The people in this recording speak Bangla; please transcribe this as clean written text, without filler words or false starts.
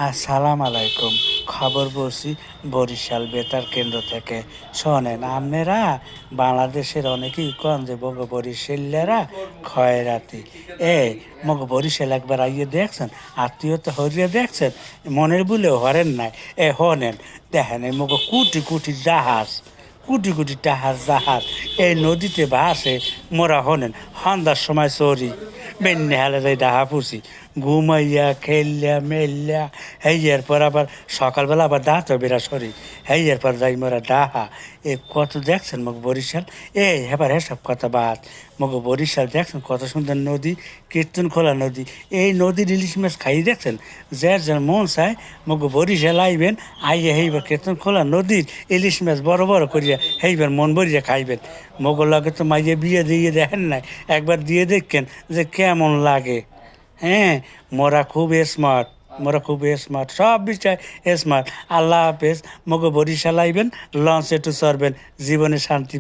আসসালাম আলাইকুম। খবর বলছি বরিশাল বেতার কেন্দ্র থেকে। শোনেন, আপনারা বাংলাদেশের অনেকেই কন যে বরিশালেরা খয়রাতি। মগ বরিশাল একবার আইয়ে দেখছেন, আত্মীয়তা হরিয়ে দেখছেন, মনের ভুলেও হরেন নাই। হনেন, দেখেন এই মগ কোটি কোটি জাহাজ, কোটি কোটি জাহাজ এই নদীতে ভাসে। মোরা হনেন সন্ধ্যার সময় চরি বেন্যা হালে যাই ডাহা পুষি, ঘুমাইয়া খেললা মেললা, হেইয়ার পর আবার সকালবেলা আবার দাঁত বেড়া সরি, হেইয়ার পর যাই মোরা ডাহা। কত দেখছেন মগ বরিশাল। এবার এসব কথা বাদ। মগ বরিশাল দেখছেন কত সুন্দর নদী, কীর্তন খোলা নদী। এই নদীর ইলিশ মাছ খাই দেখছেন, যার যার মন চায় মগ বরিশাল আইবেন, আইয়া হেইবার কীর্তন খোলা নদীর ইলিশ মাছ বড় বড় করিয়া হেইবার মন ভরিয়া খাইবেন। মগর লগে তো মাইয়ে বিয়ে দিয়ে দেখেন নাই, একবার দিয়ে দেখেন যে কেমন লাগে। হ্যাঁ, মোরা খুব স্মার্ট, মোরা খুব স্মার্ট, সব বিষয় স্মার্ট। আল্লাহ হাফেজ। মগো বরিশাল আইবেন, লঞ্চে একটু চড়বেন, জীবনে শান্তি